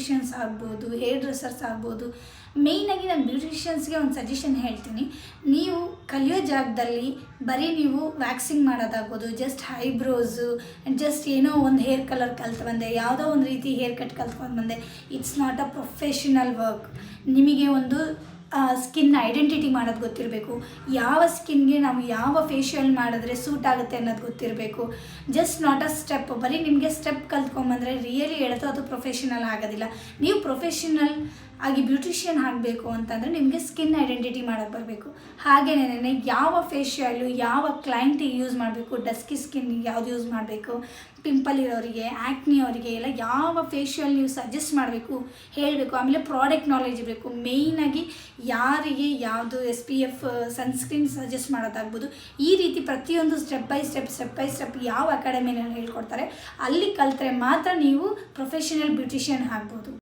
Beauticians ಆಗ್ಬೋದು, hair dressers ಆಗ್ಬೋದು. ಮೇಯ್ನಾಗಿ ನಾನು ಬ್ಯೂಟಿಷಿಯನ್ಸ್ಗೆ ಒಂದು ಸಜೆಷನ್ ಹೇಳ್ತೀನಿ. ನೀವು ಕಲಿಯೋ ಜಾಗದಲ್ಲಿ ಬರೀ ನೀವು ವ್ಯಾಕ್ಸಿಂಗ್ ಮಾಡೋದಾಗ್ಬೋದು, ಜಸ್ಟ್ ಐಬ್ರೋಸು, ಜಸ್ಟ್ ಏನೋ ಒಂದು ಹೇರ್ ಕಲರ್ ಕಲ್ತು ಬಂದೆ, ಯಾವುದೋ ಒಂದು ರೀತಿ ಹೇರ್ ಕಟ್ ಕಲ್ತ್ಕೊಂಡು ಬಂದೆ, it's not a professional work. ನಿಮಗೆ ಒಂದು ಸ್ಕಿನ್ ಐಡೆಂಟಿಟಿ ಮಾಡೋದು ಗೊತ್ತಿರಬೇಕು. ಯಾವ ಸ್ಕಿನ್ಗೆ ನಾವು ಯಾವ ಫೇಶಿಯಲ್ ಮಾಡಿದ್ರೆ ಸೂಟ್ ಆಗುತ್ತೆ ಅನ್ನೋದು ಗೊತ್ತಿರಬೇಕು. Just not a step. ಬರೀ ನಿಮಗೆ ಸ್ಟೆಪ್ ಕಲ್ತ್ಕೊಂಬಂದರೆ ರಿಯಲಿ ಹೇಳ್ತೋ ಅದು ಪ್ರೊಫೆಷನಲ್ ಆಗೋದಿಲ್ಲ. ನೀವು ಪ್ರೊಫೆಷನಲ್ ಆಗಿ ಬ್ಯೂಟಿಷಿಯನ್ ಆಗಬೇಕು ಅಂತಂದರೆ ನಿಮಗೆ ಸ್ಕಿನ್ ಐಡೆಂಟಿಟಿ ಮಾಡೋಕ್ಕೆ ಬರಬೇಕು. ಹಾಗೆಯೇ ಯಾವ ಫೇಶಿಯಲು ಯಾವ ಕ್ಲೈಂಟಿಗೆ ಯೂಸ್ ಮಾಡಬೇಕು, ಡಸ್ಕಿ ಸ್ಕಿನ್ನಿಗೆ ಯಾವುದು ಯೂಸ್ ಮಾಡಬೇಕು, ಪಿಂಪಲ್ ಇರೋರಿಗೆ, ಆ್ಯಕ್ನಿ ಅವರಿಗೆ ಎಲ್ಲ ಯಾವ ಫೇಶಿಯಲ್ ನೀವು ಸಜೆಸ್ಟ್ ಮಾಡಬೇಕು ಹೇಳಬೇಕು. ಆಮೇಲೆ ಪ್ರಾಡಕ್ಟ್ ನಾಲೆಜ್ ಇರಬೇಕು. ಮೇಯ್ನಾಗಿ ಯಾರಿಗೆ ಯಾವುದು SPF ಸನ್ಸ್ಕ್ರೀನ್ ಸಜೆಸ್ಟ್ ಮಾಡೋದಾಗ್ಬೋದು. ಈ ರೀತಿ ಪ್ರತಿಯೊಂದು ಸ್ಟೆಪ್ ಬೈ ಸ್ಟೆಪ್ ಯಾವ ಅಕಾಡೆಮಿನಲ್ಲಿ ಹೇಳ್ಕೊಡ್ತಾರೆ ಅಲ್ಲಿ ಕಲಿತ್ರೆ ಮಾತ್ರ ನೀವು ಪ್ರೊಫೆಷನಲ್ ಬ್ಯೂಟಿಷಿಯನ್ ಆಗ್ಬೋದು.